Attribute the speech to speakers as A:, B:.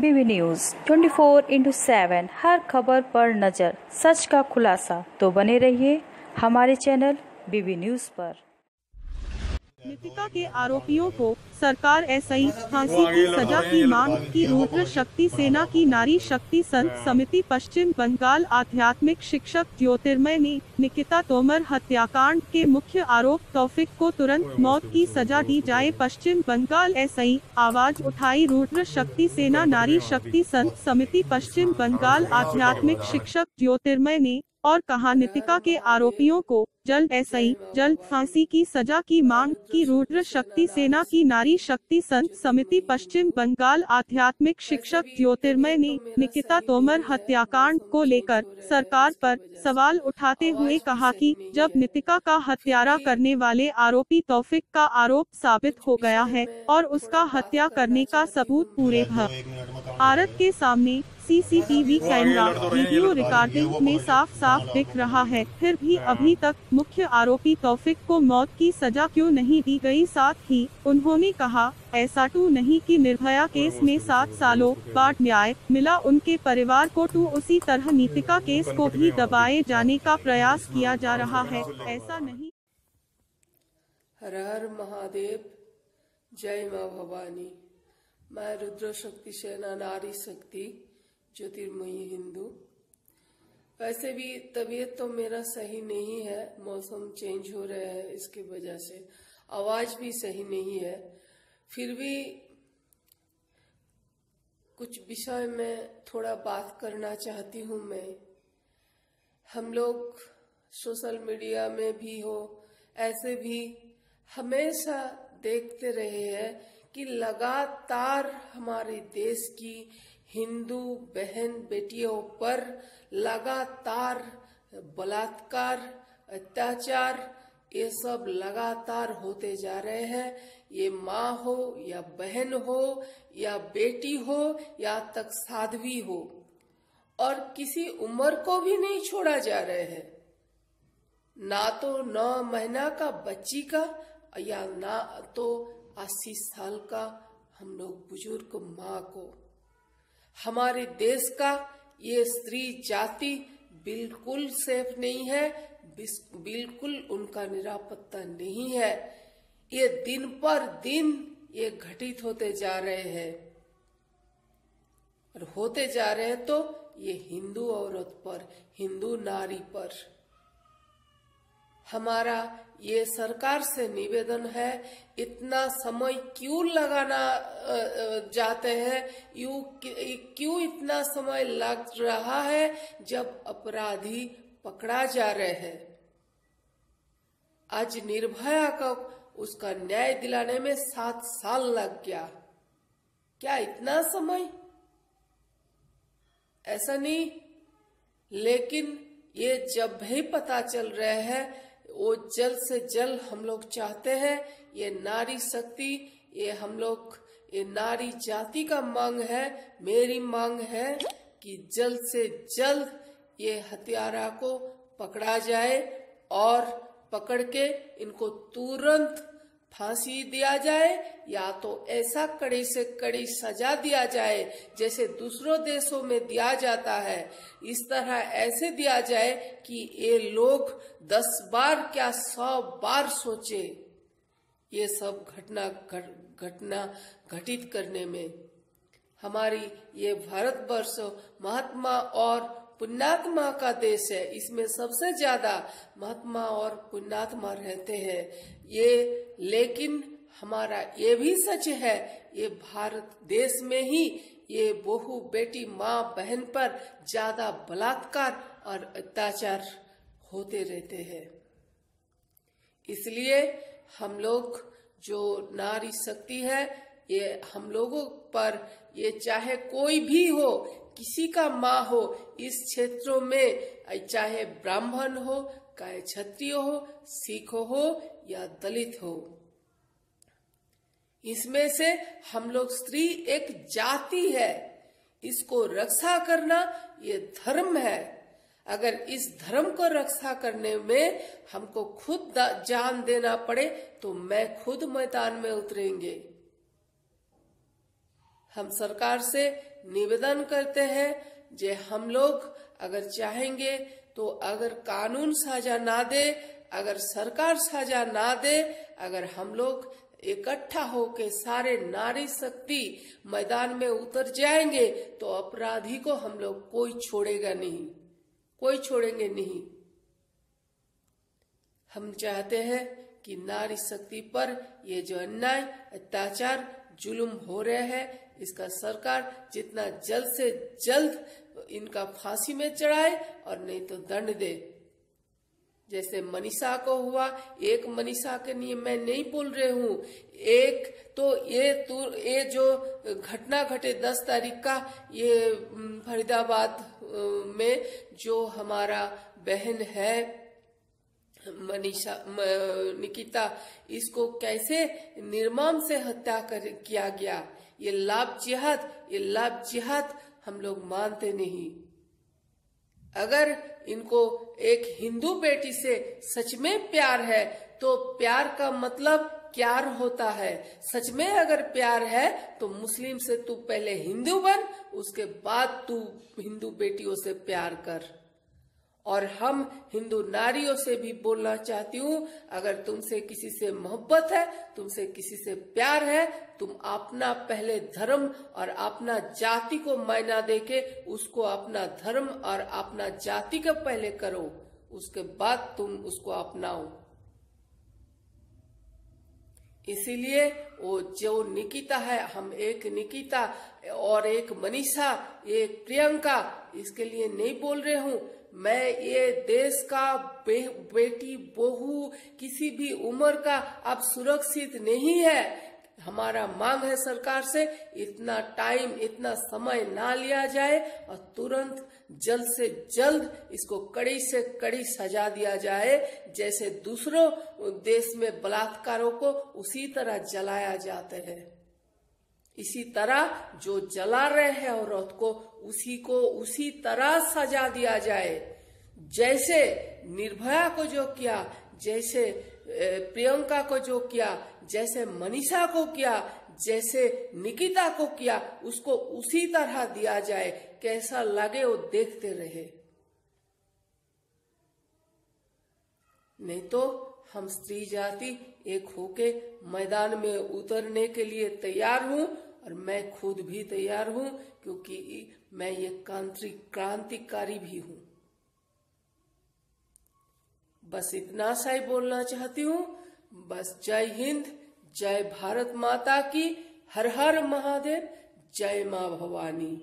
A: बीबी news 24/7 हर खबर पर नजर, सच का खुलासा। तो बने रहिए हमारे चैनल बीबी न्यूज़ पर।
B: नितिका के आरोपियों को सरकार एसआई फांसी की सजा की मांग की। रुद्र शक्ति सेना की नारी शक्ति संघ समिति पश्चिम बंगाल आध्यात्मिक शिक्षक ज्योतिर्मय ने निकिता तोमर हत्याकांड के मुख्य आरोप तौफिक को तुरंत मौत की सजा दी जाए। पश्चिम बंगाल एसआई आवाज उठाई। रुद्र शक्ति सेना नारी शक्ति संघ समिति पश्चिम बंगाल आध्यात्मिक शिक्षक ज्योतिर्मय ने और कहा, नितिका के आरोपियों को जल्द एसआई जल्द फांसी की सजा की मांग की। रुद्र शक्ति सेना की नारी शक्ति संघ समिति पश्चिम बंगाल आध्यात्मिक शिक्षक ज्योतिर्मय ने निकिता तोमर हत्याकांड को लेकर सरकार पर सवाल उठाते हुए कहा कि जब नितिका का हत्यारा करने वाले आरोपी तौफिक का आरोप साबित हो गया है और उसका हत्या करने का सबूत पूरे भारत के सामने सीसीटीवी कैमरा वीडियो रिकॉर्डिंग में साफ साफ दिख रहा है, फिर भी अभी तक मुख्य आरोपी तौफिक को मौत की सजा क्यों नहीं दी गई। साथ ही उन्होंने कहा, ऐसा टू नहीं कि निर्भया केस में 7 सालों बाद न्याय मिला, उनके परिवार को टू उसी तरह नितिका केस को भी दबाए जाने का प्रयास किया जा रहा है, ऐसा नहीं।
C: हर हर महादेव, जय माँ भवानी। मैं रुद्र शक्ति सेना नारी शक्ति ज्योतिर्मयी हिंदू। वैसे भी तबीयत तो मेरा सही नहीं है, मौसम चेंज हो रहा है, इसकी वजह से आवाज भी सही नहीं है। फिर भी कुछ विषय में थोड़ा बात करना चाहती हूँ मैं। हम लोग सोशल मीडिया में भी हो, ऐसे भी हमेशा देखते रहे हैं कि लगातार हमारे देश की हिंदू बहन बेटियों पर लगातार बलात्कार, अत्याचार, ये सब लगातार होते जा रहे हैं। ये माँ हो या बहन हो या बेटी हो या तक साध्वी हो, और किसी उम्र को भी नहीं छोड़ा जा रहे हैं। ना तो 9 महीना का बच्ची का या ना तो 80 साल का हम लोग बुजुर्ग माँ को। हमारे देश का ये स्त्री जाति बिल्कुल सेफ नहीं है, बिल्कुल उनका निरापत्ता नहीं है। ये दिन पर दिन ये घटित होते जा रहे हैं और होते जा रहे हैं तो ये हिंदू औरत पर, हिंदू नारी पर। हमारा ये सरकार से निवेदन है, इतना समय क्यों लगाना जाते हैं, क्यों इतना समय लग रहा है जब अपराधी पकड़ा जा रहे हैं। आज निर्भया का उसका न्याय दिलाने में 7 साल लग गया। क्या इतना समय? ऐसा नहीं, लेकिन ये जब भी पता चल रहे हैं वो जल्द से जल्द हम लोग चाहते हैं, ये नारी शक्ति, ये हम लोग, ये नारी जाति का मांग है, मेरी मांग है कि जल्द से जल्द ये हत्यारा को पकड़ा जाए और पकड़ के इनको तुरंत फांसी दिया जाए, या तो ऐसा कड़ी से कड़ी सजा दिया जाए जैसे दूसरों देशों में दिया जाता है। इस तरह ऐसे दिया जाए कि ये लोग 10 बार क्या 100 बार सोचे ये सब घटना घटित करने में। हमारी ये भारतवर्ष महात्मा और पुण्यात्मा का देश है, इसमें सबसे ज्यादा महात्मा और पुण्यात्मा रहते हैं ये। लेकिन हमारा ये भी सच है, ये भारत देश में ही ये बहू बेटी माँ बहन पर ज्यादा बलात्कार और अत्याचार होते रहते हैं। इसलिए हम लोग जो नारी शक्ति है, ये हम लोगों पर, ये चाहे कोई भी हो, किसी का माँ हो, इस क्षेत्रों में चाहे ब्राह्मण हो, चाहे क्षत्रिय हो, सिख हो या दलित हो, इसमें से हम लोग स्त्री एक जाति है, इसको रक्षा करना ये धर्म है। अगर इस धर्म को रक्षा करने में हमको खुद जान देना पड़े तो मैं खुद मैदान में उतरेंगे। हम सरकार से निवेदन करते हैं जे हम लोग अगर चाहेंगे तो अगर कानून सजा ना दे, अगर सरकार सजा ना दे, अगर हम लोग इकट्ठा होके सारे नारी शक्ति मैदान में उतर जाएंगे तो अपराधी को हम लोग कोई छोड़ेगा नहीं, कोई छोड़ेंगे नहीं। हम चाहते हैं कि नारी शक्ति पर ये जो अन्याय, अत्याचार, जुल्म हो रहे हैं, इसका सरकार जितना जल्द से जल्द इनका फांसी में चढ़ाए और नहीं तो दंड दे। जैसे मनीषा को हुआ, एक मनीषा के लिए मैं नहीं बोल रही हूँ, एक तो ये जो घटना घटे 10 तारीख का, ये फरीदाबाद में जो हमारा बहन है मनीषा निकिता, इसको कैसे निर्मम से हत्या किया गया। ये लाभ जिहाद हम लोग मानते नहीं। अगर इनको एक हिंदू बेटी से सच में प्यार है तो प्यार का मतलब क्या होता है। सच में अगर प्यार है तो मुस्लिम से तू पहले हिंदू बन, उसके बाद तू हिंदू बेटियों से प्यार कर। और हम हिंदू नारियों से भी बोलना चाहती हूँ, अगर तुमसे किसी से मोहब्बत है, तुमसे किसी से प्यार है, तुम अपना पहले धर्म और अपना जाति को मायना देके उसको अपना धर्म और अपना जाति का पहले करो, उसके बाद तुम उसको अपनाओ। इसीलिए वो जो निकिता है, हम एक निकिता और एक मनीषा, एक प्रियंका, इसके लिए नहीं बोल रहे हूँ मैं। ये देश का बेटी बहू किसी भी उम्र का अब सुरक्षित नहीं है। हमारा मांग है सरकार से इतना टाइम, इतना समय ना लिया जाए और तुरंत जल्द से जल्द इसको कड़ी से कड़ी सजा दिया जाए। जैसे दूसरों देश में बलात्कारों को उसी तरह जलाया जाते हैं, इसी तरह जो जला रहे हैं औरत को उसी तरह सजा दिया जाए। जैसे निर्भया को जो किया, जैसे प्रियंका को जो किया, जैसे मनीषा को किया, जैसे निकिता को किया, उसको उसी तरह दिया जाए। कैसा लगे वो देखते रहे। नहीं तो हम स्त्री जाति एक होके मैदान में उतरने के लिए तैयार हूँ और मैं खुद भी तैयार हूँ, क्योंकि मैं ये क्रांतिकारी भी हूँ। बस इतना सा ही बोलना चाहती हूँ। बस जय हिंद, जय भारत माता की, हर हर महादेव, जय माँ भवानी।